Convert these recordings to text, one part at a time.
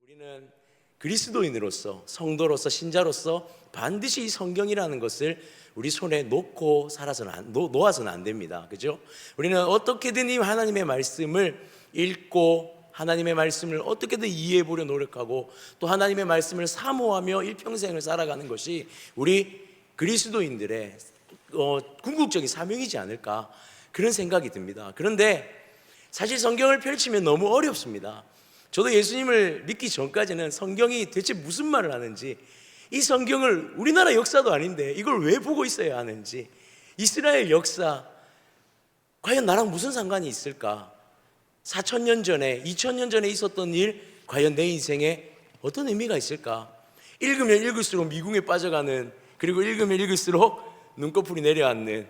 우리는 그리스도인으로서, 성도로서, 신자로서 반드시 이 성경이라는 것을 우리 손에 놓고 놓아서는 안 됩니다. 그죠? 우리는 어떻게든 이 하나님의 말씀을 읽고 하나님의 말씀을 어떻게든 이해해 보려 노력하고 또 하나님의 말씀을 사모하며 일평생을 살아가는 것이 우리 그리스도인들의 궁극적인 사명이지 않을까, 그런 생각이 듭니다. 그런데 사실 성경을 펼치면 너무 어렵습니다. 저도 예수님을 믿기 전까지는 성경이 대체 무슨 말을 하는지, 이 성경을 우리나라 역사도 아닌데 이걸 왜 보고 있어야 하는지, 이스라엘 역사 과연 나랑 무슨 상관이 있을까, 4,000년 전에 2,000년 전에 있었던 일 과연 내 인생에 어떤 의미가 있을까, 읽으면 읽을수록 미궁에 빠져가는, 그리고 읽으면 읽을수록 눈꺼풀이 내려앉는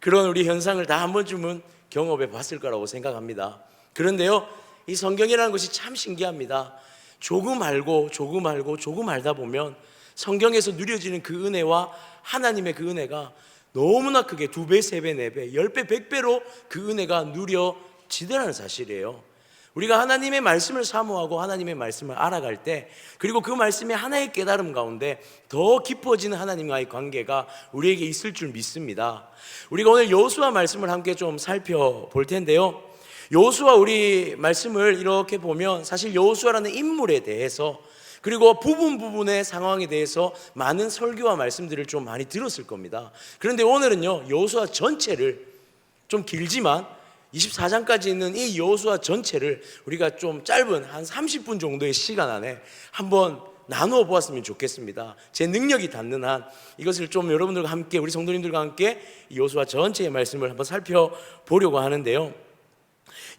그런 우리 현상을 다 한 번쯤은 경험해 봤을 거라고 생각합니다. 그런데요, 이 성경이라는 것이 참 신기합니다. 조금 알고 조금 알고 조금 알다 보면 성경에서 누려지는 그 은혜와 하나님의 그 은혜가 너무나 크게 2배, 3배, 4배, 10배, 100배로 그 은혜가 누려지더라는 사실이에요. 우리가 하나님의 말씀을 사모하고 하나님의 말씀을 알아갈 때, 그리고 그 말씀의 하나의 깨달음 가운데 더 깊어지는 하나님과의 관계가 우리에게 있을 줄 믿습니다. 우리가 오늘 여호수아 말씀을 함께 좀 살펴볼 텐데요, 여호수아 우리 말씀을 이렇게 보면 사실 여호수아라는 인물에 대해서, 그리고 부분의 상황에 대해서 많은 설교와 말씀들을 좀 많이 들었을 겁니다. 그런데 오늘은요, 여호수아 전체를, 좀 길지만 24장까지 있는 이 여호수아 전체를 우리가 좀 짧은 한 30분 정도의 시간 안에 한번 나누어 보았으면 좋겠습니다. 제 능력이 닿는 한 이것을 좀 여러분들과 함께, 우리 성도님들과 함께 이 여호수아 전체의 말씀을 한번 살펴보려고 하는데요,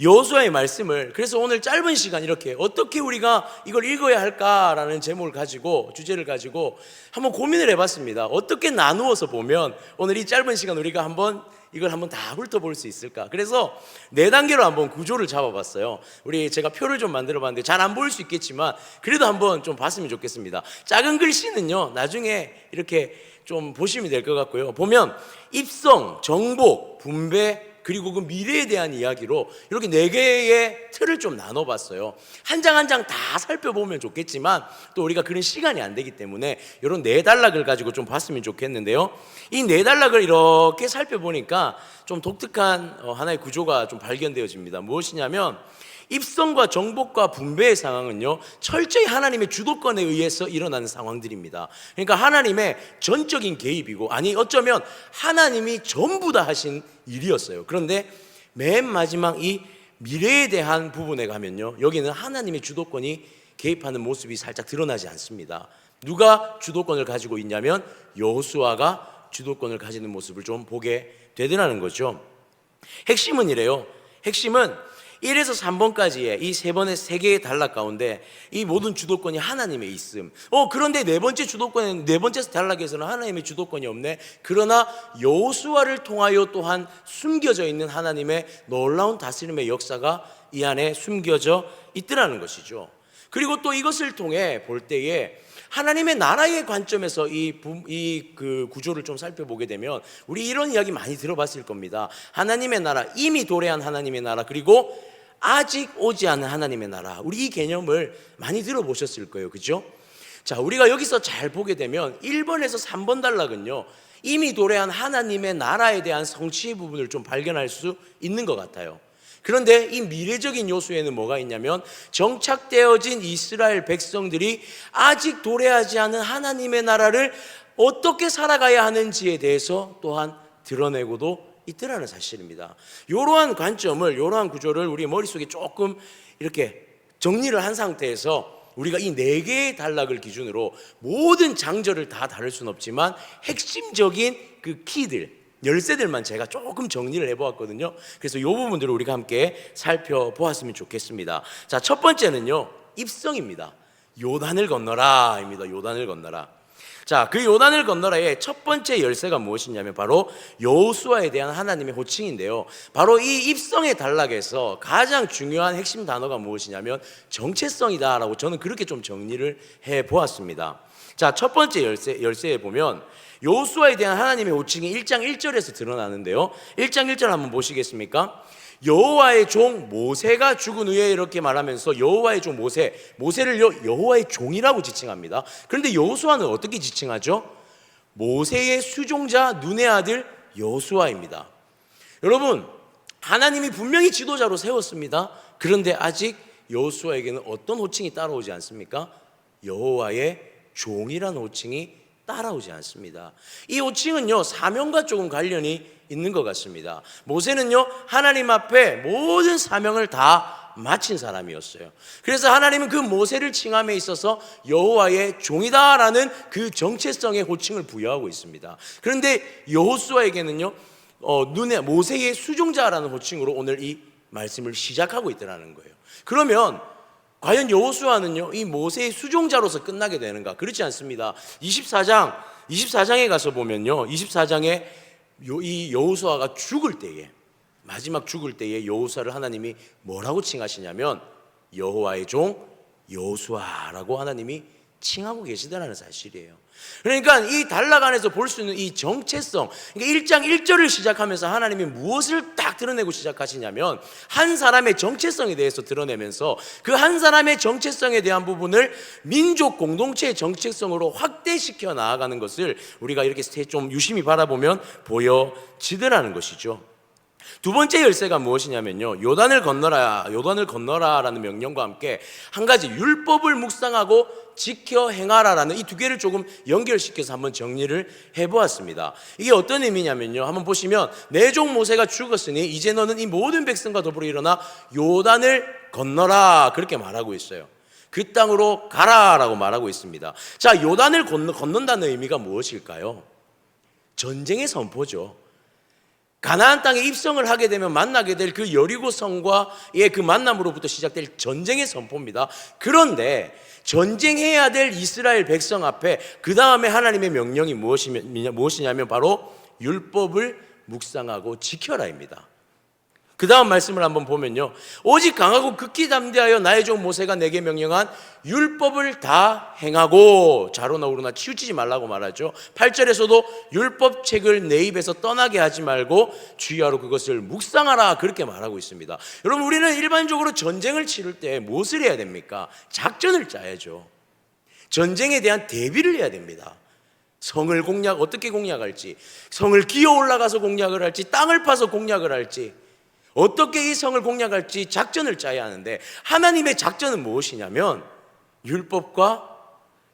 여호수아의 말씀을, 그래서 오늘 짧은 시간 이렇게 어떻게 우리가 이걸 읽어야 할까라는 제목을 가지고, 주제를 가지고 한번 고민을 해봤습니다. 어떻게 나누어서 보면 오늘 이 짧은 시간 우리가 이걸 한번 다 훑어볼 수 있을까. 그래서 4단계로 한번 구조를 잡아봤어요. 제가 표를 좀 만들어봤는데 잘 안 보일 수 있겠지만 그래도 한번 좀 봤으면 좋겠습니다. 작은 글씨는요, 나중에 이렇게 좀 보시면 될 것 같고요. 보면 입성, 정복, 분배, 그리고 그 미래에 대한 이야기로 이렇게 4개의 틀을 좀 나눠봤어요. 한 장 한 장 다 살펴보면 좋겠지만 또 우리가 그런 시간이 안 되기 때문에 이런 4단락을 가지고 좀 봤으면 좋겠는데요, 이 4단락을 이렇게 살펴보니까 좀 독특한 하나의 구조가 좀 발견되어집니다. 무엇이냐면, 입성과 정복과 분배의 상황은요, 철저히 하나님의 주도권에 의해서 일어나는 상황들입니다. 그러니까 하나님의 전적인 개입이고, 아니 어쩌면 하나님이 전부 다 하신 일이었어요. 그런데 맨 마지막 이 미래에 대한 부분에 가면요, 여기는 하나님의 주도권이 개입하는 모습이 살짝 드러나지 않습니다. 누가 주도권을 가지고 있냐면 여호수아가 주도권을 가지는 모습을 좀 보게 되더라는 거죠. 핵심은 이래요. 핵심은 1에서 3번까지의 이 3개의 단락 가운데 이 모든 주도권이 하나님의 있음. 그런데 네 번째 단락에서는 하나님의 주도권이 없네. 그러나 여호수아를 통하여 또한 숨겨져 있는 하나님의 놀라운 다스림의 역사가 이 안에 숨겨져 있더라는 것이죠. 그리고 또 이것을 통해 볼 때에 하나님의 나라의 관점에서 그 구조를 좀 살펴보게 되면 우리 이런 이야기 많이 들어봤을 겁니다. 하나님의 나라, 이미 도래한 하나님의 나라, 그리고 아직 오지 않은 하나님의 나라, 우리 이 개념을 많이 들어보셨을 거예요. 그죠? 자, 우리가 여기서 잘 보게 되면 1번에서 3번 단락은요, 이미 도래한 하나님의 나라에 대한 성취의 부분을 좀 발견할 수 있는 것 같아요. 그런데 이 미래적인 요소에는 뭐가 있냐면, 정착되어진 이스라엘 백성들이 아직 도래하지 않은 하나님의 나라를 어떻게 살아가야 하는지에 대해서 또한 드러내고도 있더라는 사실입니다. 이러한 관점을, 이러한 구조를 우리 머릿속에 조금 이렇게 정리를 한 상태에서 우리가 이 4개의 단락을 기준으로 모든 장절을 다 다룰 수는 없지만 핵심적인 그 키들, 열쇠들만 제가 조금 정리를 해보았거든요. 그래서 이 부분들을 우리가 함께 살펴보았으면 좋겠습니다. 자, 첫 번째는요, 입성입니다. 요단을 건너라 입니다. 요단을 건너라. 자, 그 요단을 건너라의 첫 번째 열쇠가 무엇이냐면 바로 여호수아에 대한 하나님의 호칭인데요, 바로 이 입성의 단락에서 가장 중요한 핵심 단어가 무엇이냐면 정체성이다라고 저는 그렇게 좀 정리를 해보았습니다. 자, 첫 번째 열쇠에 보면 여호수아에 대한 하나님의 호칭이 1장 1절에서 드러나는데요, 1장 1절 한번 보시겠습니까? 여호와의 종 모세가 죽은 후에 이렇게 말하면서 여호와의 종 모세를 여호와의 종이라고 지칭합니다. 그런데 여호수아는 어떻게 지칭하죠? 모세의 수종자 눈의 아들 여호수아입니다. 여러분, 하나님이 분명히 지도자로 세웠습니다. 그런데 아직 여호수아에게는 어떤 호칭이 따라오지 않습니까? 여호와의 종이라는 호칭이 따라오지 않습니다. 이 호칭은요, 사명과 조금 관련이 있는 것 같습니다. 모세는요, 하나님 앞에 모든 사명을 다 마친 사람이었어요. 그래서 하나님은 그 모세를 칭함에 있어서 여호와의 종이다라는 그 정체성의 호칭을 부여하고 있습니다. 그런데 여호수아에게는요, 모세의 수종자라는 호칭으로 오늘 이 말씀을 시작하고 있더라는 거예요. 그러면 과연 여호수아는요, 이 모세의 수종자로서 끝나게 되는가? 그렇지 않습니다. 24장에 가서 보면요, 24장에 이 여호수아가 죽을 때에, 마지막 죽을 때에 여호수아를 하나님이 뭐라고 칭하시냐면 여호와의 종 여호수아라고 하나님이 칭하고 계시다는 사실이에요. 그러니까 이 단락 안에서 볼 수 있는 이 정체성, 그러니까 1장 1절을 시작하면서 하나님이 무엇을 딱 드러내고 시작하시냐면 한 사람의 정체성에 대해서 드러내면서 그 한 사람의 정체성에 대한 부분을 민족 공동체의 정체성으로 확대시켜 나아가는 것을 우리가 이렇게 좀 유심히 바라보면 보여지더라는 것이죠. 두 번째 열쇠가 무엇이냐면요, 요단을 건너라라는 명령과 함께 한 가지 율법을 묵상하고 지켜 행하라라는 이 두 개를 조금 연결시켜서 한번 정리를 해보았습니다. 이게 어떤 의미냐면요, 한번 보시면 내 종 모세가 죽었으니 이제 너는 이 모든 백성과 더불어 일어나 요단을 건너라, 그렇게 말하고 있어요. 그 땅으로 가라라고 말하고 있습니다. 자, 요단을 건넌다는 의미가 무엇일까요? 전쟁의 선포죠. 가나안 땅에 입성을 하게 되면 만나게 될 그 여리고 성과의 그 만남으로부터 시작될 전쟁의 선포입니다. 그런데 전쟁해야 될 이스라엘 백성 앞에 그 다음에 하나님의 명령이 무엇이냐면 바로 율법을 묵상하고 지켜라입니다. 그 다음 말씀을 한번 보면요, 오직 강하고 극히 담대하여 나의 종 모세가 내게 명령한 율법을 다 행하고 좌로나 우로나 치우치지 말라고 말하죠. 8절에서도 율법책을 내 입에서 떠나게 하지 말고 주의하러 그것을 묵상하라, 그렇게 말하고 있습니다. 여러분, 우리는 일반적으로 전쟁을 치를 때 무엇을 해야 됩니까? 작전을 짜야죠. 전쟁에 대한 대비를 해야 됩니다. 성을 어떻게 공략할지, 성을 기어 올라가서 공략을 할지, 땅을 파서 공략을 할지, 어떻게 이 성을 공략할지 작전을 짜야 하는데, 하나님의 작전은 무엇이냐면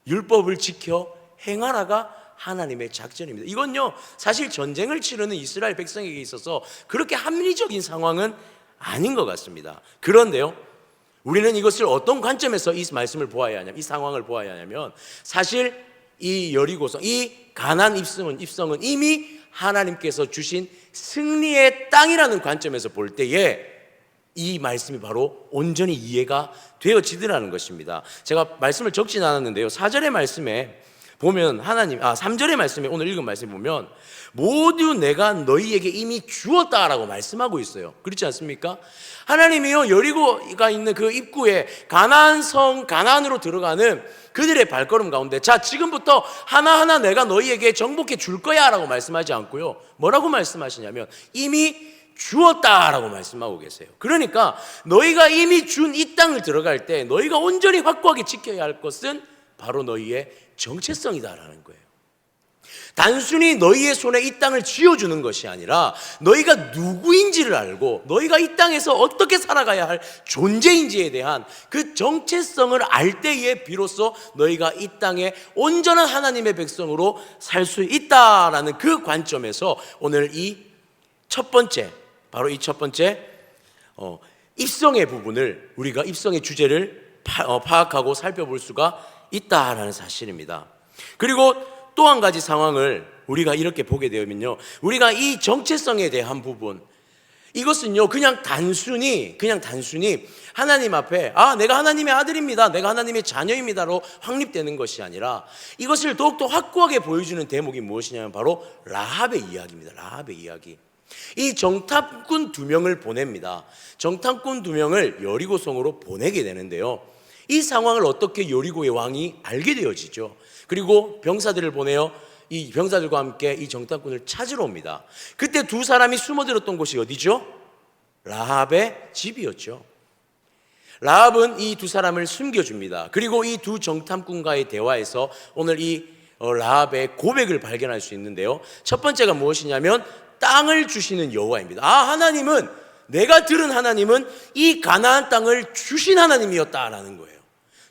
율법을 지켜 행하라가 하나님의 작전입니다. 이건요, 사실 전쟁을 치르는 이스라엘 백성에게 있어서 그렇게 합리적인 상황은 아닌 것 같습니다. 그런데요, 우리는 이것을 어떤 관점에서 이 말씀을 보아야 하냐면, 이 상황을 보아야 하냐면, 사실 이 여리고성, 이 가나안 입성은 이미 하나님께서 주신 승리의 땅이라는 관점에서 볼 때에 이 말씀이 바로 온전히 이해가 되어지더라는 것입니다. 제가 말씀을 적진 않았는데요, 4절의 말씀에 보면 3절의 말씀에, 오늘 읽은 말씀에 보면 모두 내가 너희에게 이미 주었다라고 말씀하고 있어요. 그렇지 않습니까? 하나님이요, 여리고가 있는 그 입구에 가나안으로 들어가는 그들의 발걸음 가운데, 자, 지금부터 하나하나 내가 너희에게 정복해 줄 거야 라고 말씀하지 않고요, 뭐라고 말씀하시냐면 이미 주었다라고 말씀하고 계세요. 그러니까 너희가 이미 준 이 땅을 들어갈 때 너희가 온전히 확고하게 지켜야 할 것은 바로 너희의 정체성이다라는 거예요. 단순히 너희의 손에 이 땅을 쥐어주는 것이 아니라 너희가 누구인지를 알고 너희가 이 땅에서 어떻게 살아가야 할 존재인지에 대한 그 정체성을 알 때에 비로소 너희가 이 땅에 온전한 하나님의 백성으로 살 수 있다라는 그 관점에서 오늘 바로 이 첫 번째 입성의 부분을, 우리가 입성의 주제를 파악하고 살펴볼 수가 있다라는 사실입니다. 그리고 또 한 가지 상황을 우리가 이렇게 보게 되면요, 우리가 이 정체성에 대한 부분, 이것은요 그냥 단순히 하나님 앞에 내가 하나님의 아들입니다, 내가 하나님의 자녀입니다로 확립되는 것이 아니라 이것을 더욱더 확고하게 보여주는 대목이 무엇이냐면 바로 라합의 이야기입니다. 라합의 이야기. 이 정탐꾼 2명을 보냅니다. 정탐꾼 2명을 여리고성으로 보내게 되는데요, 이 상황을 어떻게 여리고의 왕이 알게 되어지죠. 그리고 병사들을 보내어 이 병사들과 함께 이 정탐꾼을 찾으러 옵니다. 그때 두 사람이 숨어들었던 곳이 어디죠? 라합의 집이었죠. 라합은 이 두 사람을 숨겨줍니다. 그리고 이 두 정탐꾼과의 대화에서 오늘 이 라합의 고백을 발견할 수 있는데요. 첫 번째가 무엇이냐면 땅을 주시는 여호와입니다. 하나님은, 내가 들은 하나님은 이 가나안 땅을 주신 하나님이었다라는 거예요.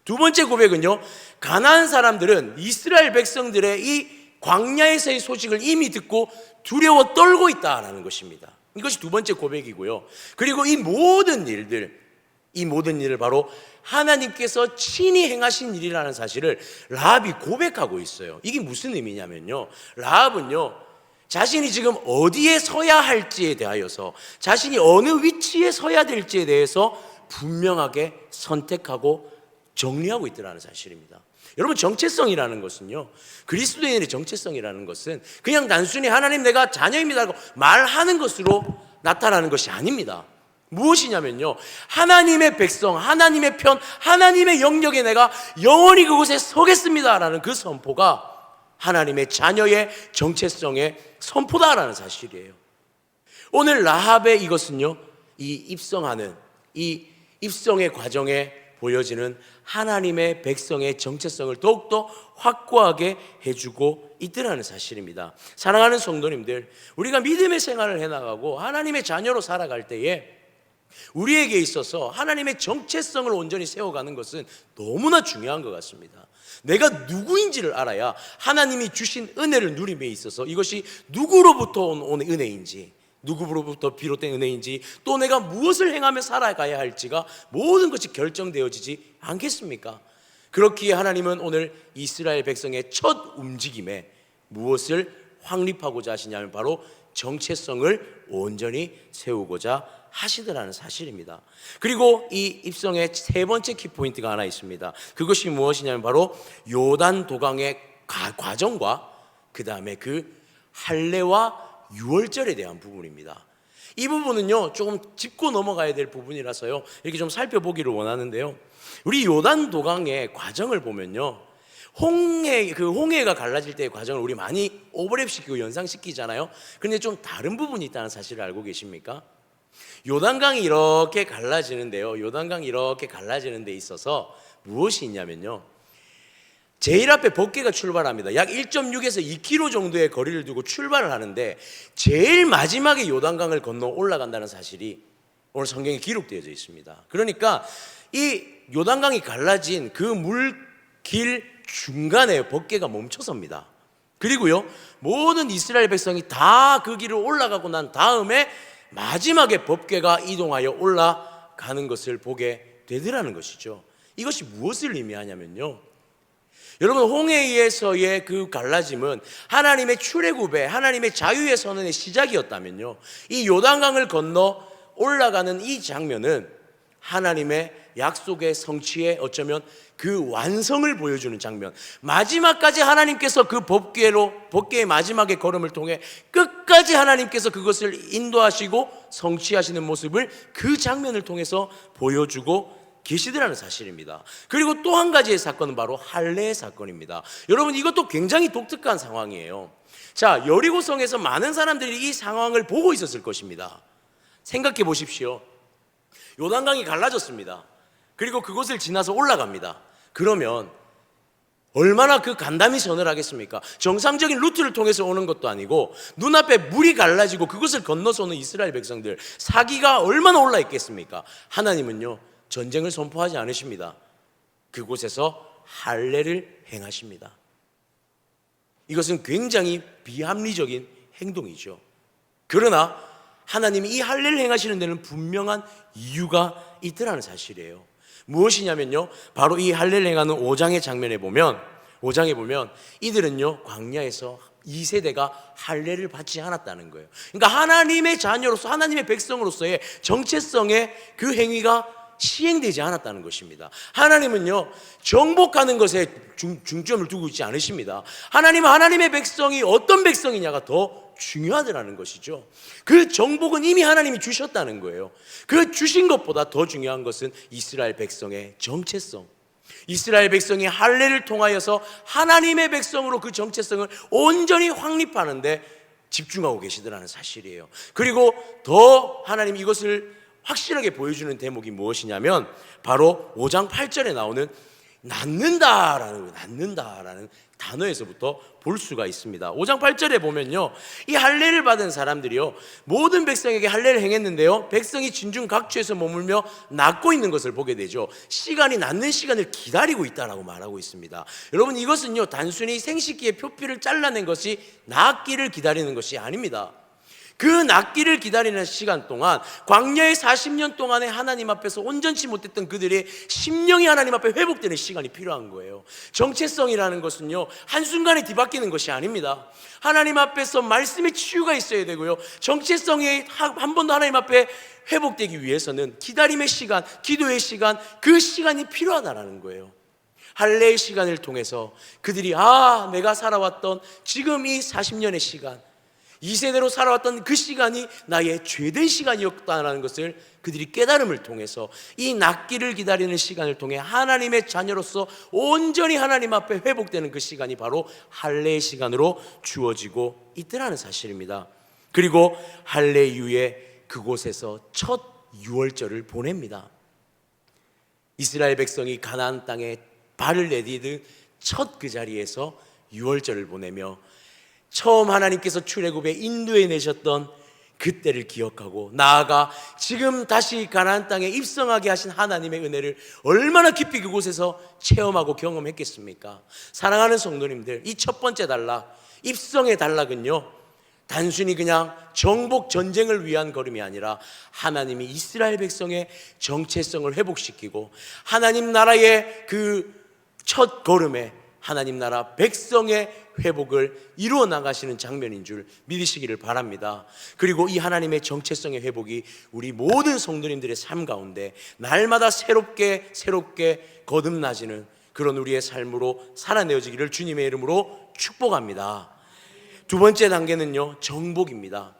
두 번째 고백은요, 가나안 사람들은 이스라엘 백성들의 이 광야에서의 소식을 이미 듣고 두려워 떨고 있다라는 것입니다. 이것이 두 번째 고백이고요. 그리고 이 모든 일을 바로 하나님께서 친히 행하신 일이라는 사실을 라합이 고백하고 있어요. 이게 무슨 의미냐면요, 라합은요, 자신이 지금 어디에 서야 할지에 대하여서, 자신이 어느 위치에 서야 될지에 대해서 분명하게 선택하고 정리하고 있더라는 사실입니다. 여러분, 정체성이라는 것은요, 그리스도인의 정체성이라는 것은 그냥 단순히 하나님 내가 자녀입니다라고 말하는 것으로 나타나는 것이 아닙니다. 무엇이냐면요, 하나님의 백성, 하나님의 편, 하나님의 영역에 내가 영원히 그곳에 서겠습니다라는 그 선포가 하나님의 자녀의 정체성의 선포다라는 사실이에요. 오늘 라합의 이것은요, 이 입성의 과정에 보여지는 하나님의 백성의 정체성을 더욱더 확고하게 해주고 있더라는 사실입니다. 사랑하는 성도님들, 우리가 믿음의 생활을 해나가고 하나님의 자녀로 살아갈 때에 우리에게 있어서 하나님의 정체성을 온전히 세워가는 것은 너무나 중요한 것 같습니다. 내가 누구인지를 알아야 하나님이 주신 은혜를 누림에 있어서 이것이 누구로부터 온 은혜인지, 누구로부터 비롯된 은혜인지, 또 내가 무엇을 행하며 살아가야 할지가 모든 것이 결정되어지지 않겠습니까? 그렇기에 하나님은 오늘 이스라엘 백성의 첫 움직임에 무엇을 확립하고자 하시냐면 바로 정체성을 온전히 세우고자 하시더라는 사실입니다. 그리고 이 입성의 세 번째 키포인트가 하나 있습니다. 그것이 무엇이냐면 바로 요단 도강의 과정과 그 다음에 그 할례와 유월절에 대한 부분입니다. 이 부분은요, 조금 짚고 넘어가야 될 부분이라서요, 이렇게 좀 살펴보기를 원하는데요. 우리 요단 도강의 과정을 보면요, 홍해가 갈라질 때의 과정을 우리 많이 오버랩시키고 연상시키잖아요. 그런데 좀 다른 부분이 있다는 사실을 알고 계십니까? 요단강이 이렇게 갈라지는데요, 요단강이 이렇게 갈라지는 데 있어서 무엇이 있냐면요, 제일 앞에 법궤가 출발합니다. 약 1.6에서 2km 정도의 거리를 두고 출발을 하는데 제일 마지막에 요단강을 건너 올라간다는 사실이 오늘 성경에 기록되어 있습니다. 그러니까 이 요단강이 갈라진 그 물길 중간에 법궤가 멈춰섭니다. 그리고요, 모든 이스라엘 백성이 다 그 길을 올라가고 난 다음에 마지막에 법궤가 이동하여 올라가는 것을 보게 되더라는 것이죠. 이것이 무엇을 의미하냐면요, 여러분, 홍해에서의 그 갈라짐은 하나님의 출애굽의, 하나님의 자유의 선언의 시작이었다면요, 이 요단강을 건너 올라가는 이 장면은 하나님의 약속의 성취에 어쩌면 그 완성을 보여주는 장면, 마지막까지 하나님께서 그 법궤의 마지막의 걸음을 통해 끝까지 하나님께서 그것을 인도하시고 성취하시는 모습을 그 장면을 통해서 보여주고 계시더라는 사실입니다. 그리고 또 한 가지의 사건은 바로 할례의 사건입니다. 여러분, 이것도 굉장히 독특한 상황이에요. 자, 여리고성에서 많은 사람들이 이 상황을 보고 있었을 것입니다. 생각해 보십시오. 요단강이 갈라졌습니다. 그리고 그곳을 지나서 올라갑니다. 그러면 얼마나 그 간담이 서늘하겠습니까? 정상적인 루트를 통해서 오는 것도 아니고 눈앞에 물이 갈라지고 그것을 건너서 오는 이스라엘 백성들, 사기가 얼마나 올라 있겠습니까? 하나님은요, 전쟁을 선포하지 않으십니다. 그곳에서 할례를 행하십니다. 이것은 굉장히 비합리적인 행동이죠. 그러나 하나님이 이 할례를 행하시는 데는 분명한 이유가 있더라는 사실이에요. 무엇이냐면요, 바로 이 할례를 행하는 5장의 장면에 보면, 5장에 보면 이들은요, 광야에서 2세대가 할례를 받지 않았다는 거예요. 그러니까 하나님의 자녀로서, 하나님의 백성으로서의 정체성의 그 행위가 시행되지 않았다는 것입니다. 하나님은요, 정복하는 것에 중점을 두고 있지 않으십니다. 하나님은 하나님의 백성이 어떤 백성이냐가 더 중요하다는 것이죠. 그 정복은 이미 하나님이 주셨다는 거예요. 그 주신 것보다 더 중요한 것은 이스라엘 백성의 정체성, 이스라엘 백성이 할례를 통하여서 하나님의 백성으로 그 정체성을 온전히 확립하는 데 집중하고 계시더라는 사실이에요. 그리고 더 하나님 이것을 확실하게 보여주는 대목이 무엇이냐면 바로 5장 8절에 나오는 낳는다라는 단어에서부터 볼 수가 있습니다. 5장 8절에 보면요, 이 할례를 받은 사람들이요 모든 백성에게 할례를 행했는데요, 백성이 진중 각처에서 머물며 낳고 있는 것을 보게 되죠. 시간이 낳는 시간을 기다리고 있다라고 말하고 있습니다. 여러분, 이것은요 단순히 생식기의 표피를 잘라낸 것이 낳기를 기다리는 것이 아닙니다. 그 낳기를 기다리는 시간 동안, 광야의 40년 동안에 하나님 앞에서 온전치 못했던 그들의 심령이 하나님 앞에 회복되는 시간이 필요한 거예요. 정체성이라는 것은요 한순간에 뒤바뀌는 것이 아닙니다. 하나님 앞에서 말씀의 치유가 있어야 되고요, 정체성이 한 번도 하나님 앞에 회복되기 위해서는 기다림의 시간, 기도의 시간, 그 시간이 필요하다라는 거예요. 할례의 시간을 통해서 그들이 내가 살아왔던 지금 이 40년의 시간, 2세대로 살아왔던 그 시간이 나의 죄된 시간이었다는 것을 그들이 깨달음을 통해서, 이 낫기를 기다리는 시간을 통해 하나님의 자녀로서 온전히 하나님 앞에 회복되는 그 시간이 바로 할례의 시간으로 주어지고 있더라는 사실입니다. 그리고 할례 이후에 그곳에서 첫 유월절을 보냅니다. 이스라엘 백성이 가나안 땅에 발을 내디딘 첫 그 자리에서 유월절을 보내며 처음 하나님께서 출애굽에 인도해 내셨던 그때를 기억하고, 나아가 지금 다시 가나안 땅에 입성하게 하신 하나님의 은혜를 얼마나 깊이 그곳에서 체험하고 경험했겠습니까? 사랑하는 성도님들, 이 첫 번째 단락, 입성의 단락은요 단순히 그냥 정복 전쟁을 위한 걸음이 아니라 하나님이 이스라엘 백성의 정체성을 회복시키고 하나님 나라의 그 첫 걸음에 하나님 나라 백성의 회복을 이루어 나가시는 장면인 줄 믿으시기를 바랍니다. 그리고 이 하나님의 정체성의 회복이 우리 모든 성도님들의 삶 가운데 날마다 새롭게 거듭나지는 그런 우리의 삶으로 살아내어지기를 주님의 이름으로 축복합니다. 두 번째 단계는요 정복입니다.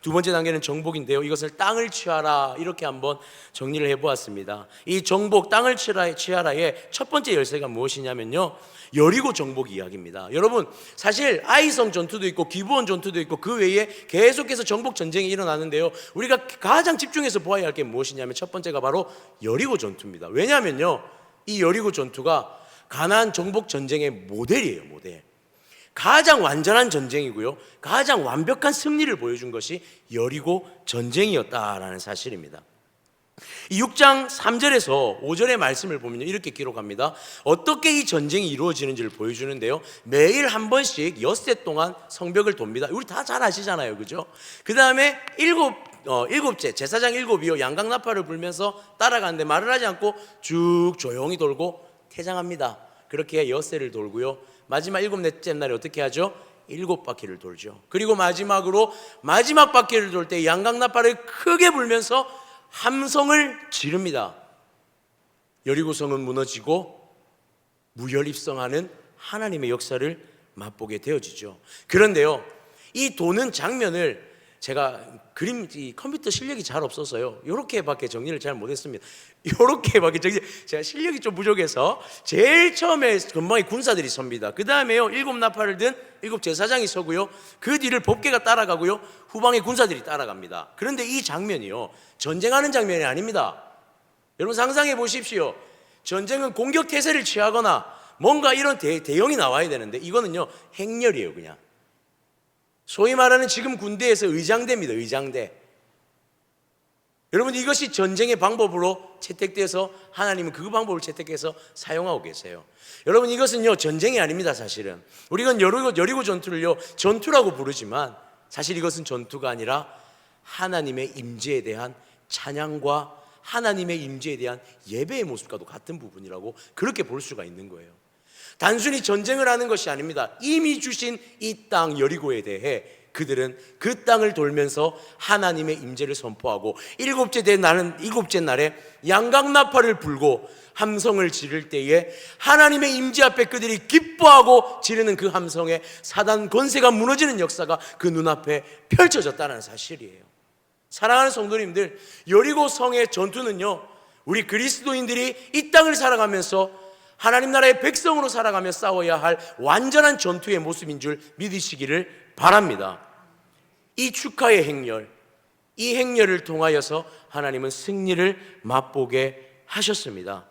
두 번째 단계는 정복인데요, 이것을 땅을 취하라 이렇게 한번 정리를 해보았습니다. 이 정복, 땅을 취하라의 첫 번째 열쇠가 무엇이냐면요 여리고 정복 이야기입니다. 여러분, 사실 아이성 전투도 있고 기브온 전투도 있고 그 외에 계속해서 정복 전쟁이 일어나는데요, 우리가 가장 집중해서 보아야 할 게 무엇이냐면 첫 번째가 바로 여리고 전투입니다. 왜냐하면요 이 여리고 전투가 가나안 정복 전쟁의 모델이에요. 모델. 가장 완전한 전쟁이고요, 가장 완벽한 승리를 보여준 것이 여리고 전쟁이었다라는 사실입니다. 이 6장 3절에서 5절의 말씀을 보면 이렇게 기록합니다. 어떻게 이 전쟁이 이루어지는지를 보여주는데요, 매일 한 번씩 엿새 동안 성벽을 돕니다. 우리 다 잘 아시잖아요, 그죠? 그 다음에 일곱째 제사장 7이요 양강나팔을 불면서 따라가는데 말을 하지 않고 쭉 조용히 돌고 퇴장합니다. 그렇게 엿새를 돌고요, 마지막 7째 날에 어떻게 하죠? 7바퀴를 돌죠. 그리고 마지막으로 마지막 바퀴를 돌 때 양강나팔을 크게 불면서 함성을 지릅니다. 여리고성은 무너지고 무혈입성하는 하나님의 역사를 맛보게 되어지죠. 그런데요 이 도는 장면을 제가 컴퓨터 실력이 잘 없어서요 이렇게밖에 정리를 잘 못했습니다. 이렇게밖에 제가 실력이 좀 부족해서 제일 처음에 근방에 군사들이 섭니다. 그 다음에요 7나팔을 든 7제사장이 서고요, 그 뒤를 법궤가 따라가고요, 후방에 군사들이 따라갑니다. 그런데 이 장면이요 전쟁하는 장면이 아닙니다. 여러분 상상해 보십시오. 전쟁은 공격 태세를 취하거나 뭔가 이런 대형이 나와야 되는데 이거는요 행렬이에요. 그냥 소위 말하는 지금 군대에서 의장대입니다. 의장대. 여러분, 이것이 전쟁의 방법으로 채택돼서 하나님은 그 방법을 채택해서 사용하고 계세요. 여러분, 이것은요 전쟁이 아닙니다. 사실은 우리가 여리고 전투를요 전투라고 부르지만 사실 이것은 전투가 아니라 하나님의 임재에 대한 찬양과 하나님의 임재에 대한 예배의 모습과도 같은 부분이라고 그렇게 볼 수가 있는 거예요. 단순히 전쟁을 하는 것이 아닙니다. 이미 주신 이 땅 여리고에 대해 그들은 그 땅을 돌면서 하나님의 임재를 선포하고 일곱째 날에 양강나팔을 불고 함성을 지를 때에 하나님의 임재 앞에 그들이 기뻐하고 지르는 그 함성에 사단 권세가 무너지는 역사가 그 눈앞에 펼쳐졌다는 사실이에요. 사랑하는 성도님들, 여리고 성의 전투는요 우리 그리스도인들이 이 땅을 살아가면서 하나님 나라의 백성으로 살아가며 싸워야 할 완전한 전투의 모습인 줄 믿으시기를 바랍니다. 이 축하의 행렬, 이 행렬을 통하여서 하나님은 승리를 맛보게 하셨습니다.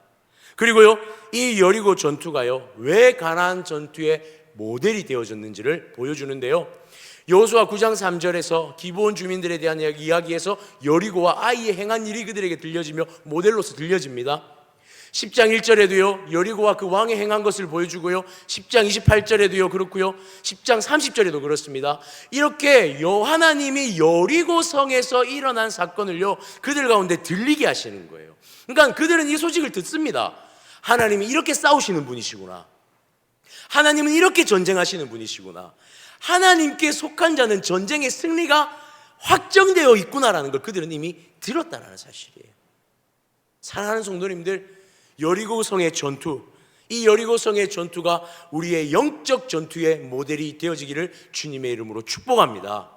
그리고요, 이 여리고 전투가요, 왜 가나안 전투의 모델이 되어졌는지를 보여주는데요. 여호수아 9장 3절에서 기브온 주민들에 대한 이야기에서 여리고와 아이의 행한 일이 그들에게 들려지며 모델로서 들려집니다. 10장 1절에도요 여리고와 그 왕의 행한 것을 보여주고요, 10장 28절에도요 그렇고요, 10장 30절에도 그렇습니다. 이렇게 하나님이 여리고 성에서 일어난 사건을요 그들 가운데 들리게 하시는 거예요. 그러니까 그들은 이 소식을 듣습니다. 하나님이 이렇게 싸우시는 분이시구나, 하나님은 이렇게 전쟁하시는 분이시구나, 하나님께 속한 자는 전쟁의 승리가 확정되어 있구나라는 걸 그들은 이미 들었다는 사실이에요. 사랑하는 성도님들, 여리고성의 전투, 이 여리고성의 전투가 우리의 영적 전투의 모델이 되어지기를 주님의 이름으로 축복합니다.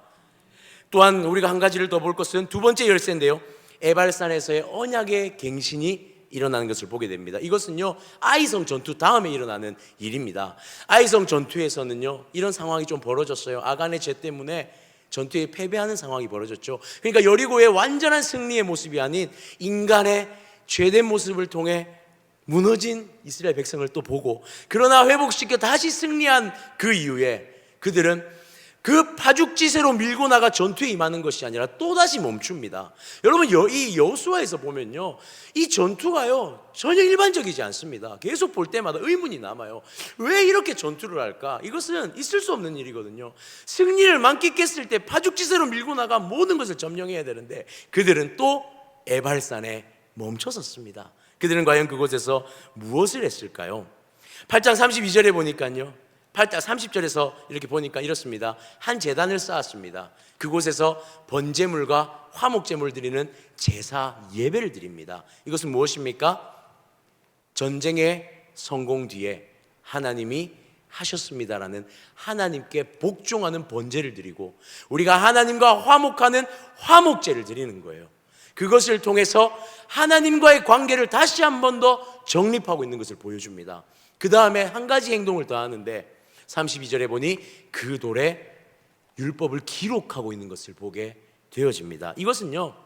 또한 우리가 한 가지를 더 볼 것은 두 번째 열쇠인데요, 에발산에서의 언약의 갱신이 일어나는 것을 보게 됩니다. 이것은요 아이성 전투 다음에 일어나는 일입니다. 아이성 전투에서는요 이런 상황이 좀 벌어졌어요. 아간의 죄 때문에 전투에 패배하는 상황이 벌어졌죠. 그러니까 여리고의 완전한 승리의 모습이 아닌 인간의 죄된 모습을 통해 무너진 이스라엘 백성을 또 보고, 그러나 회복시켜 다시 승리한 그 이후에 그들은 그 파죽지세로 밀고 나가 전투에 임하는 것이 아니라 또다시 멈춥니다. 여러분, 이 여호수아에서 보면요 이 전투가요 전혀 일반적이지 않습니다. 계속 볼 때마다 의문이 남아요. 왜 이렇게 전투를 할까? 이것은 있을 수 없는 일이거든요. 승리를 만끽했을 때 파죽지세로 밀고 나가 모든 것을 점령해야 되는데 그들은 또 에발산에 멈춰섰습니다. 그들은 과연 그곳에서 무엇을 했을까요? 8장 32절에 보니까요, 8장 30절에서 이렇게 보니까 이렇습니다. 한 제단을 쌓았습니다. 그곳에서 번제물과 화목제물 드리는 제사 예배를 드립니다. 이것은 무엇입니까? 전쟁의 성공 뒤에 하나님이 하셨습니다라는 하나님께 복종하는 번제를 드리고 우리가 하나님과 화목하는 화목제를 드리는 거예요. 그것을 통해서 하나님과의 관계를 다시 한 번 더 정립하고 있는 것을 보여줍니다. 그 다음에 한 가지 행동을 더 하는데 32절에 보니 그 돌에 율법을 기록하고 있는 것을 보게 되어집니다. 이것은요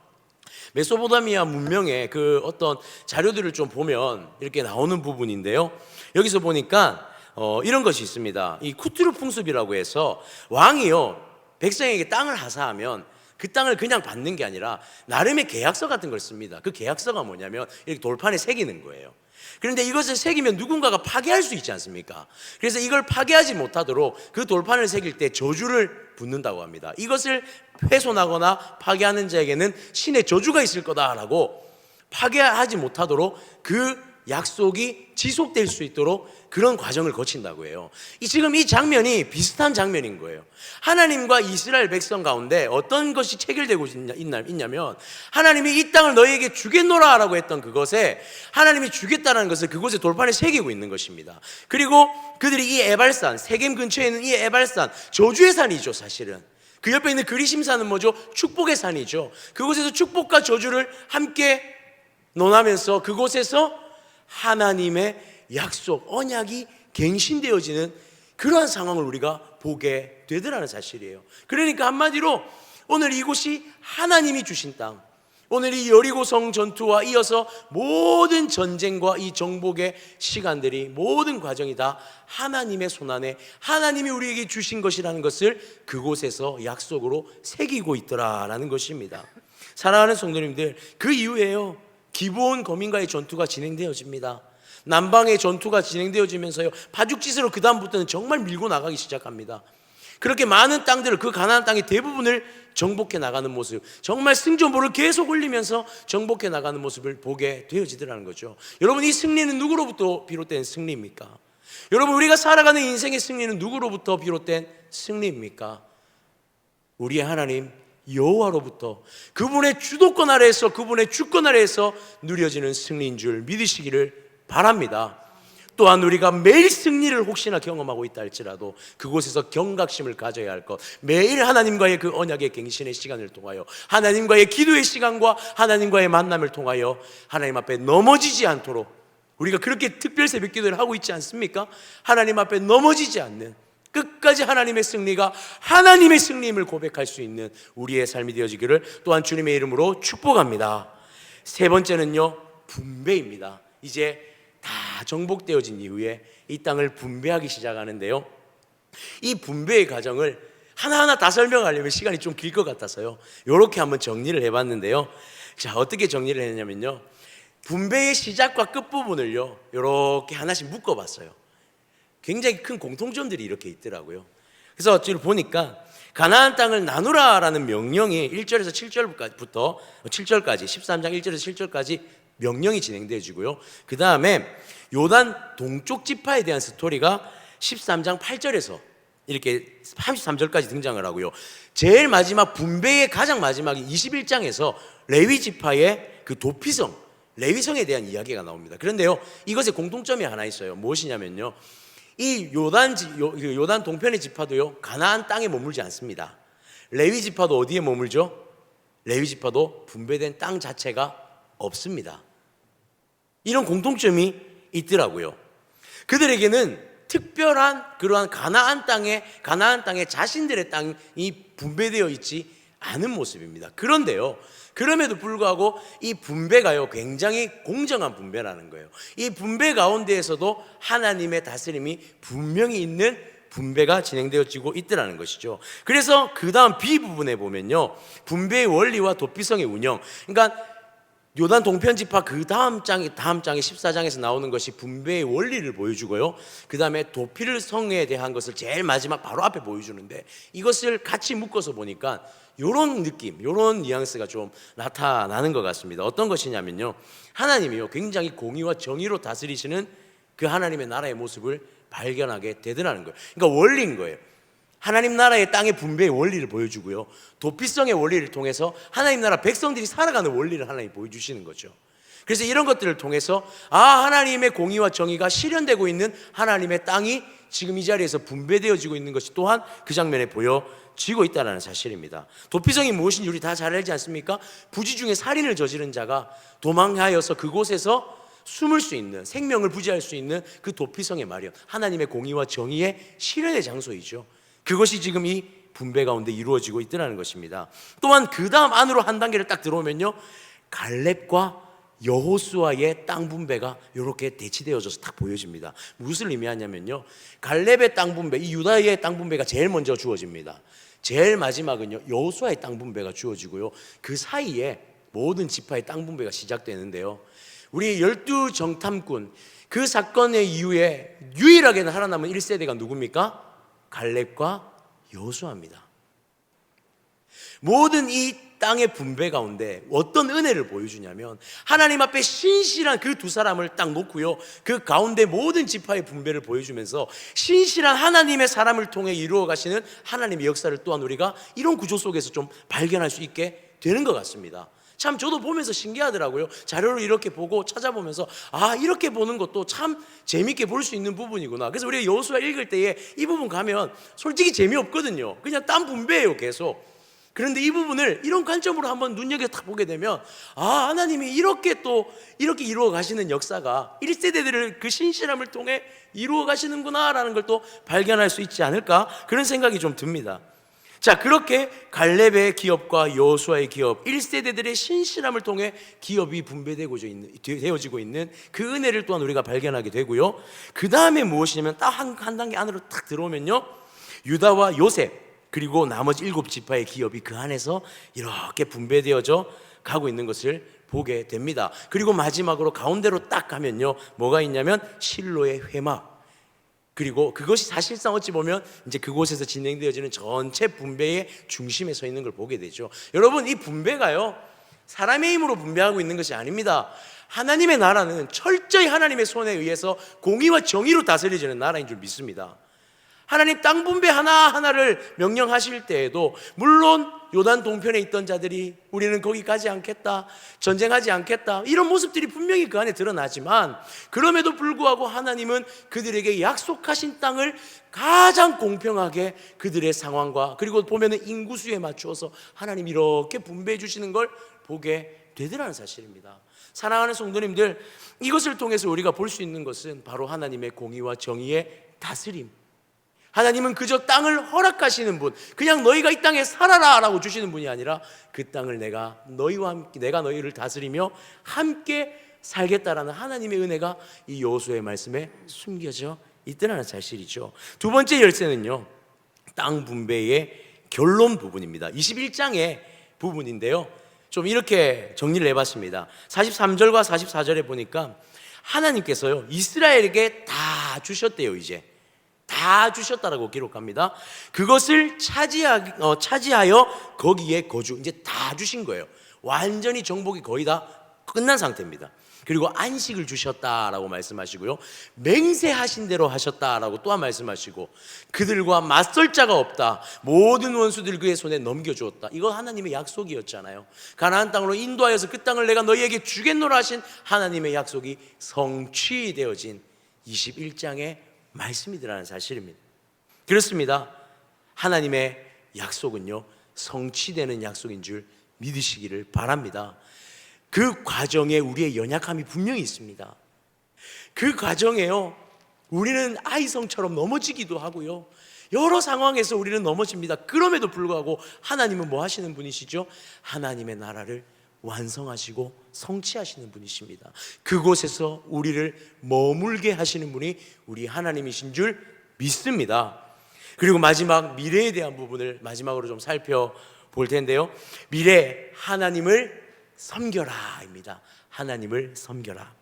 메소포타미아 문명의 그 어떤 자료들을 좀 보면 이렇게 나오는 부분인데요, 여기서 보니까 이런 것이 있습니다. 이 쿠트르 풍습이라고 해서 왕이요 백성에게 땅을 하사하면 그 땅을 그냥 받는 게 아니라 나름의 계약서 같은 걸 씁니다. 그 계약서가 뭐냐면 이렇게 돌판에 새기는 거예요. 그런데 이것을 새기면 누군가가 파괴할 수 있지 않습니까? 그래서 이걸 파괴하지 못하도록 그 돌판을 새길 때 저주를 붓는다고 합니다. 이것을 훼손하거나 파괴하는 자에게는 신의 저주가 있을 거다라고 파괴하지 못하도록 그 약속이 지속될 수 있도록 그런 과정을 거친다고 해요. 지금 이 장면이 비슷한 장면인 거예요. 하나님과 이스라엘 백성 가운데 어떤 것이 체결되고 있냐면 하나님이 이 땅을 너희에게 주겠노라 라고 했던 그것에 하나님이 주겠다는 것을 그곳에 돌판에 새기고 있는 것입니다. 그리고 그들이 이 에발산, 세겜 근처에 있는 이 에발산, 저주의 산이죠. 사실은 그 옆에 있는 그리심산은 뭐죠? 축복의 산이죠. 그곳에서 축복과 저주를 함께 논하면서 그곳에서 하나님의 약속, 언약이 갱신되어지는 그러한 상황을 우리가 보게 되더라는 사실이에요. 그러니까 한마디로 오늘 이곳이 하나님이 주신 땅, 오늘 이 여리고성 전투와 이어서 모든 전쟁과 이 정복의 시간들이, 모든 과정이 다 하나님의 손안에 하나님이 우리에게 주신 것이라는 것을 그곳에서 약속으로 새기고 있더라라는 것입니다. 사랑하는 성도님들, 그 이후에요 기브온 거민과의 전투가 진행되어집니다. 남방의 전투가 진행되어지면서요 파죽지세로 그 다음부터는 정말 밀고 나가기 시작합니다. 그렇게 많은 땅들을, 그 가나안 땅의 대부분을 정복해 나가는 모습, 정말 승전보를 계속 올리면서 정복해 나가는 모습을 보게 되어지더라는 거죠. 여러분, 이 승리는 누구로부터 비롯된 승리입니까? 여러분, 우리가 살아가는 인생의 승리는 누구로부터 비롯된 승리입니까? 우리의 하나님 여호와로부터, 그분의 주도권 아래에서, 그분의 주권 아래에서 누려지는 승리인 줄 믿으시기를 바랍니다. 또한 우리가 매일 승리를 혹시나 경험하고 있다 할지라도 그곳에서 경각심을 가져야 할 것, 매일 하나님과의 그 언약의 갱신의 시간을 통하여, 하나님과의 기도의 시간과 하나님과의 만남을 통하여 하나님 앞에 넘어지지 않도록, 우리가 그렇게 특별 새벽 기도를 하고 있지 않습니까? 하나님 앞에 넘어지지 않는, 끝까지 하나님의 승리가 하나님의 승리임을 고백할 수 있는 우리의 삶이 되어지기를 또한 주님의 이름으로 축복합니다. 세 번째는요, 분배입니다. 이제 다 정복되어진 이후에 이 땅을 분배하기 시작하는데요, 이 분배의 과정을 하나하나 다 설명하려면 시간이 좀 길 것 같아서요, 이렇게 한번 정리를 해봤는데요. 자, 어떻게 정리를 했냐면요, 분배의 시작과 끝부분을요 이렇게 하나씩 묶어봤어요. 굉장히 큰 공통점들이 이렇게 있더라고요. 그래서 지금 보니까 가나안 땅을 나누라라는 명령이 1절에서 7절부터 7절까지 13장 1절에서 7절까지 명령이 진행되어지고요, 그 다음에 요단 동쪽 지파에 대한 스토리가 13장 8절에서 이렇게 33절까지 등장을 하고요, 제일 마지막 분배의 가장 마지막이 21장에서 레위 지파의 그 도피성, 레위성에 대한 이야기가 나옵니다. 그런데요, 이것에 공통점이 하나 있어요. 무엇이냐면요, 이 요단 동편의 지파도요 가나안 땅에 머물지 않습니다. 레위 지파도 어디에 머물죠? 레위 지파도 분배된 땅 자체가 없습니다. 이런 공통점이 있더라고요. 그들에게는 특별한 그러한 가나안 땅에 자신들의 땅이 분배되어 있지 않은 모습입니다. 그런데요, 그럼에도 불구하고 이 분배가요 굉장히 공정한 분배라는 거예요. 이 분배 가운데에서도 하나님의 다스림이 분명히 있는 분배가 진행되어지고 있더라는 것이죠. 그래서 그 다음 B 부분에 보면요, 분배의 원리와 도피성의 운영, 그러니까 요단 동편 지파 그 다음 장에 14장에서 나오는 것이 분배의 원리를 보여주고요, 그 다음에 도피성에 대한 것을 제일 마지막 바로 앞에 보여주는데, 이것을 같이 묶어서 보니까 이런 느낌, 이런 뉘앙스가 좀 나타나는 것 같습니다. 어떤 것이냐면요, 하나님이요 굉장히 공의와 정의로 다스리시는 그 하나님의 나라의 모습을 발견하게 되더라는 거예요. 그러니까 원리인 거예요. 하나님 나라의 땅의 분배의 원리를 보여주고요, 도피성의 원리를 통해서 하나님 나라 백성들이 살아가는 원리를 하나님이 보여주시는 거죠. 그래서 이런 것들을 통해서 하나님의 공의와 정의가 실현되고 있는 하나님의 땅이 지금 이 자리에서 분배되어지고 있는 것이 또한 그 장면에 보여지고 있다는 사실입니다. 도피성이 무엇인지 우리 다 잘 알지 않습니까? 부지 중에 살인을 저지른 자가 도망하여서 그곳에서 숨을 수 있는, 생명을 부지할 수 있는 그 도피성의 마련, 하나님의 공의와 정의의 실현의 장소이죠. 그것이 지금 이 분배 가운데 이루어지고 있다는 것입니다. 또한 그 다음 안으로 한 단계를 딱 들어오면요, 갈렙과 여호수아의 땅 분배가 이렇게 대치되어져서 딱 보여집니다. 무엇을 의미하냐면요, 갈렙의 땅 분배, 이 유다의 땅 분배가 제일 먼저 주어집니다. 제일 마지막은요 여호수아의 땅 분배가 주어지고요, 그 사이에 모든 지파의 땅 분배가 시작되는데요, 우리 12정탐꾼 그 사건의 이후에 유일하게 살아남은 1세대가 누굽니까? 갈렙과 여호수아입니다. 모든 이 땅의 분배 가운데 어떤 은혜를 보여주냐면, 하나님 앞에 신실한 그 두 사람을 딱 놓고요, 그 가운데 모든 지파의 분배를 보여주면서 신실한 하나님의 사람을 통해 이루어 가시는 하나님의 역사를 또한 우리가 이런 구조 속에서 좀 발견할 수 있게 되는 것 같습니다. 참 저도 보면서 신기하더라고요. 자료를 이렇게 보고 찾아보면서 이렇게 보는 것도 참 재밌게 볼 수 있는 부분이구나. 그래서 우리가 여호수아 읽을 때에 이 부분 가면 솔직히 재미없거든요. 그냥 딴 분배예요 계속. 그런데 이 부분을 이런 관점으로 한번 눈여겨서 딱 보게 되면 하나님이 이렇게 이루어 가시는 역사가 1세대들을 그 신실함을 통해 이루어 가시는구나 라는 걸 또 발견할 수 있지 않을까, 그런 생각이 좀 듭니다. 자, 그렇게 갈렙의 기업과 여호수아의 기업, 1세대들의 신실함을 통해 기업이 되어지고 있는 그 은혜를 또한 우리가 발견하게 되고요, 그 다음에 무엇이냐면 딱 한 단계 안으로 딱 들어오면요, 유다와 요셉 그리고 나머지 7지파의 기업이 그 안에서 이렇게 분배되어져 가고 있는 것을 보게 됩니다. 그리고 마지막으로 가운데로 딱 가면요, 뭐가 있냐면 실로의 회막, 그리고 그것이 사실상 어찌 보면 이제 그곳에서 진행되어지는 전체 분배의 중심에 서 있는 걸 보게 되죠. 여러분, 이 분배가요 사람의 힘으로 분배하고 있는 것이 아닙니다. 하나님의 나라는 철저히 하나님의 손에 의해서 공의와 정의로 다스려지는 나라인 줄 믿습니다. 하나님 땅 분배 하나하나를 명령하실 때에도 물론 요단 동편에 있던 자들이 우리는 거기 가지 않겠다, 전쟁하지 않겠다, 이런 모습들이 분명히 그 안에 드러나지만, 그럼에도 불구하고 하나님은 그들에게 약속하신 땅을 가장 공평하게 그들의 상황과 그리고 보면은 인구수에 맞추어서 하나님 이렇게 분배해 주시는 걸 보게 되더라는 사실입니다. 사랑하는 성도님들, 이것을 통해서 우리가 볼 수 있는 것은 바로 하나님의 공의와 정의의 다스림, 하나님은 그저 땅을 허락하시는 분, 그냥 너희가 이 땅에 살아라 라고 주시는 분이 아니라 그 땅을 내가 너희와 함께, 내가 너희를 다스리며 함께 살겠다라는 하나님의 은혜가 이 여호수아의 말씀에 숨겨져 있더라는 사실이죠. 두 번째 열쇠는요, 땅 분배의 결론 부분입니다. 21장의 부분인데요, 좀 이렇게 정리를 해봤습니다. 43절과 44절에 보니까 하나님께서요, 이스라엘에게 다 주셨대요. 이제 다 주셨다라고 기록합니다. 그것을 차지하여 거기에 거주, 이제 다 주신 거예요. 완전히 정복이 거의 다 끝난 상태입니다. 그리고 안식을 주셨다라고 말씀하시고요, 맹세하신 대로 하셨다라고 또한 말씀하시고, 그들과 맞설 자가 없다, 모든 원수들 그의 손에 넘겨주었다. 이거 하나님의 약속이었잖아요. 가나안 땅으로 인도하여서 그 땅을 내가 너희에게 주겠노라 하신 하나님의 약속이 성취되어진 21장의 말씀이라는 사실입니다. 그렇습니다. 하나님의 약속은요, 성취되는 약속인 줄 믿으시기를 바랍니다. 그 과정에 우리의 연약함이 분명히 있습니다. 그 과정에요, 우리는 아이성처럼 넘어지기도 하고요, 여러 상황에서 우리는 넘어집니다. 그럼에도 불구하고 하나님은 뭐 하시는 분이시죠? 하나님의 나라를 완성하시고 성취하시는 분이십니다. 그곳에서 우리를 머물게 하시는 분이 우리 하나님이신 줄 믿습니다. 그리고 마지막 미래에 대한 부분을 마지막으로 좀 살펴볼 텐데요, 미래 하나님을 섬겨라입니다. 하나님을 섬겨라.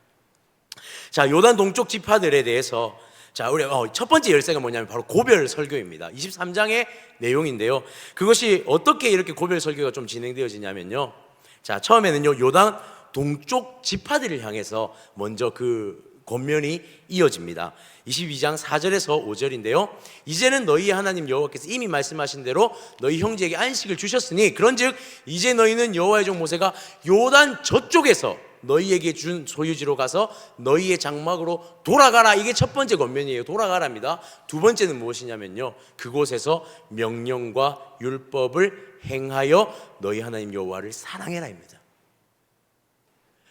자, 요단 동쪽 지파들에 대해서, 자, 우리 첫 번째 열쇠가 뭐냐면 바로 고별 설교입니다. 23장의 내용인데요, 그것이 어떻게 이렇게 고별 설교가 좀 진행되어지냐면요, 자, 처음에는요, 요단 동쪽 지파들을 향해서 먼저 그 권면이 이어집니다. 22장 4절에서 5절인데요, 이제는 너희의 하나님 여호와께서 이미 말씀하신 대로 너희 형제에게 안식을 주셨으니 그런즉 이제 너희는 여호와의 종 모세가 요단 저쪽에서 너희에게 준 소유지로 가서 너희의 장막으로 돌아가라. 이게 첫 번째 권면이에요. 돌아가랍니다. 두 번째는 무엇이냐면요, 그곳에서 명령과 율법을 행하여 너희 하나님 여호와를 사랑해라입니다.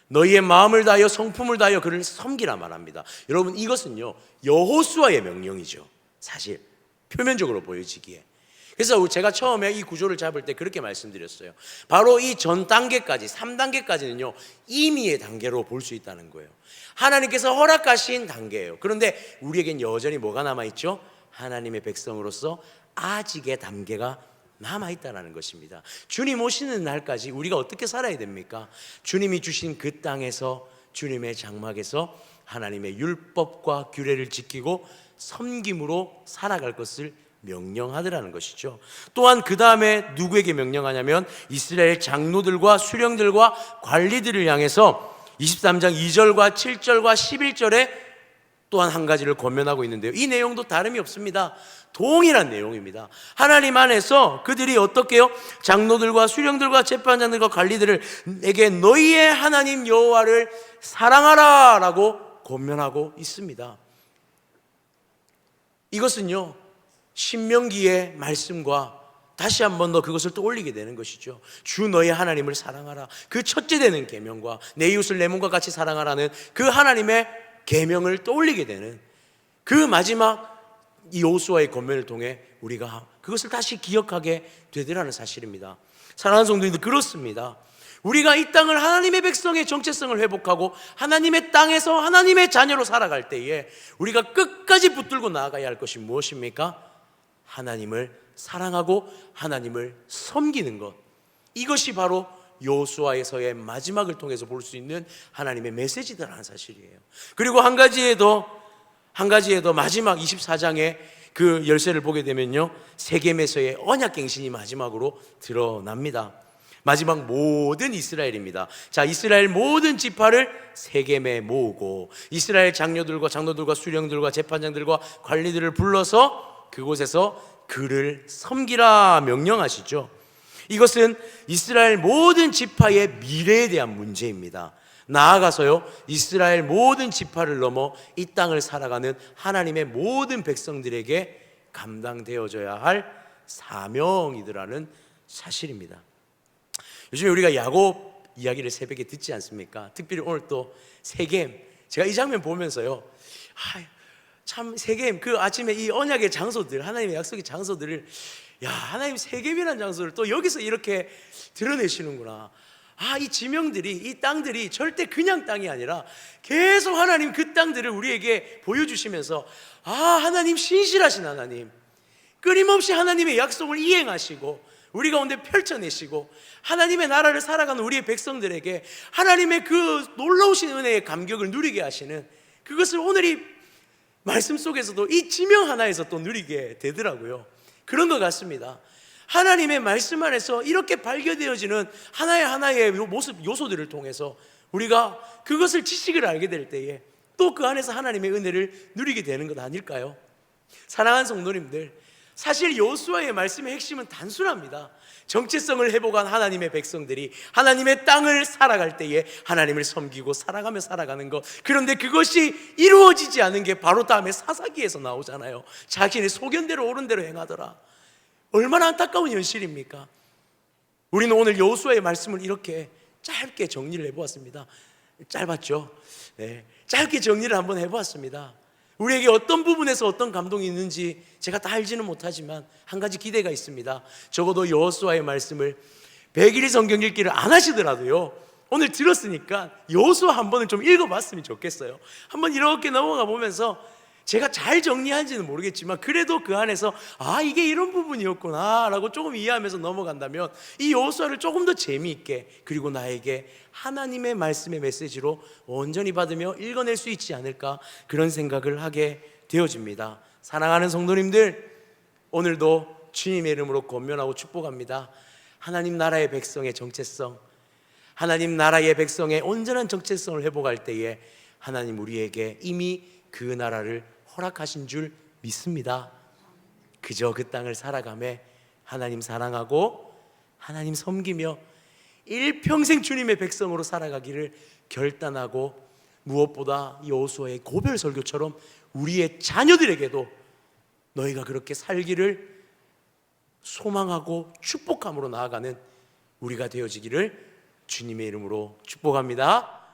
너희의 마음을 다하여 성품을 다하여 그를 섬기라 말합니다. 여러분, 이것은요, 여호수아의 명령이죠. 사실 표면적으로 보여지기에. 그래서 제가 처음에 이 구조를 잡을 때 그렇게 말씀드렸어요. 바로 이 전 단계까지, 3단계까지는요 임의의 단계로 볼 수 있다는 거예요. 하나님께서 허락하신 단계예요. 그런데 우리에겐 여전히 뭐가 남아있죠? 하나님의 백성으로서 아직의 단계가 남아있다는 것입니다. 주님 오시는 날까지 우리가 어떻게 살아야 됩니까? 주님이 주신 그 땅에서, 주님의 장막에서 하나님의 율법과 규례를 지키고 섬김으로 살아갈 것을 명령하더라는 것이죠. 또한 그 다음에 누구에게 명령하냐면 이스라엘 장로들과 수령들과 관리들을 향해서 23장 2절과 7절과 11절에 또한 한 가지를 권면하고 있는데요, 이 내용도 다름이 없습니다. 동일한 내용입니다. 하나님 안에서 그들이 어떻게 해요? 장로들과 수령들과 재판장들과 관리들에게 너희의 하나님 여호와를 사랑하라 라고 권면하고 있습니다. 이것은요, 신명기의 말씀과 다시 한 번 더 그것을 떠올리게 되는 것이죠. 주 너의 하나님을 사랑하라, 그 첫째 되는 계명과 내 이웃을 내 몸과 같이 사랑하라는 그 하나님의 계명을 떠올리게 되는 그 마지막 이 여호수아의 권면을 통해 우리가 그것을 다시 기억하게 되더라는 사실입니다. 사랑하는 성도님들, 그렇습니다. 우리가 이 땅을 하나님의 백성의 정체성을 회복하고 하나님의 땅에서 하나님의 자녀로 살아갈 때에 우리가 끝까지 붙들고 나아가야 할 것이 무엇입니까? 하나님을 사랑하고 하나님을 섬기는 것. 이것이 바로 여호수아에서의 마지막을 통해서 볼 수 있는 하나님의 메시지다라는 사실이에요. 그리고 한 가지에 더 마지막 24장의 그 열쇠를 보게 되면요, 세겜에서의 언약갱신이 마지막으로 드러납니다. 마지막 모든 이스라엘입니다. 자, 이스라엘 모든 지파를 세겜에 모으고 이스라엘 장로들과 수령들과 재판장들과 관리들을 불러서 그곳에서 그를 섬기라 명령하시죠. 이것은 이스라엘 모든 지파의 미래에 대한 문제입니다. 나아가서요, 이스라엘 모든 지파를 넘어 이 땅을 살아가는 하나님의 모든 백성들에게 감당되어져야 할 사명이더라는 사실입니다. 요즘에 우리가 야곱 이야기를 새벽에 듣지 않습니까? 특별히 오늘 또 세겜, 제가 이 장면 보면서요, 참 세겜 그 아침에 이 언약의 장소들, 하나님의 약속의 장소들을, 야, 하나님 세겜이라는 장소를 또 여기서 이렇게 드러내시는구나. 아, 이 지명들이, 이 땅들이 절대 그냥 땅이 아니라 계속 하나님 그 땅들을 우리에게 보여주시면서, 아, 하나님 신실하신 하나님, 끊임없이 하나님의 약속을 이행하시고 우리 가운데 펼쳐내시고 하나님의 나라를 살아가는 우리의 백성들에게 하나님의 그 놀라우신 은혜의 감격을 누리게 하시는, 그것을 오늘 이 말씀 속에서도 이 지명 하나에서 또 누리게 되더라고요. 그런 것 같습니다. 하나님의 말씀 안에서 이렇게 발견되어지는 하나의 모습 요소들을 통해서 우리가 그것을 지식을 알게 될 때에 또 그 안에서 하나님의 은혜를 누리게 되는 것 아닐까요? 사랑하는 성도님들, 사실 여호수아의 말씀의 핵심은 단순합니다. 정체성을 회복한 하나님의 백성들이 하나님의 땅을 살아갈 때에 하나님을 섬기고 살아가며 살아가는 것. 그런데 그것이 이루어지지 않은 게 바로 다음에 사사기에서 나오잖아요. 자신의 소견대로 옳은 대로 행하더라. 얼마나 안타까운 현실입니까? 우리는 오늘 여호수아의 말씀을 이렇게 짧게 정리를 해보았습니다. 짧았죠? 네, 짧게 정리를 한번 해보았습니다. 우리에게 어떤 부분에서 어떤 감동이 있는지 제가 다 알지는 못하지만 한 가지 기대가 있습니다. 적어도 여호수아의 말씀을 100일 성경 읽기를 안 하시더라도요, 오늘 들었으니까 여호수아 한 번은 좀 읽어봤으면 좋겠어요. 한번 이렇게 넘어가 보면서 제가 잘 정리한지는 모르겠지만 그래도 그 안에서 아, 이게 이런 부분이었구나 라고 조금 이해하면서 넘어간다면 이 여호수아를 조금 더 재미있게, 그리고 나에게 하나님의 말씀의 메시지로 온전히 받으며 읽어낼 수 있지 않을까, 그런 생각을 하게 되어집니다. 사랑하는 성도님들, 오늘도 주님의 이름으로 권면하고 축복합니다. 하나님 나라의 백성의 정체성, 하나님 나라의 백성의 온전한 정체성을 회복할 때에 하나님 우리에게 이미 그 나라를 허락하신 줄 믿습니다. 그저 그 땅을 살아가며 하나님 사랑하고 하나님 섬기며 일평생 주님의 백성으로 살아가기를 결단하고, 무엇보다 여호수아의 고별 설교처럼 우리의 자녀들에게도 너희가 그렇게 살기를 소망하고 축복함으로 나아가는 우리가 되어지기를 주님의 이름으로 축복합니다.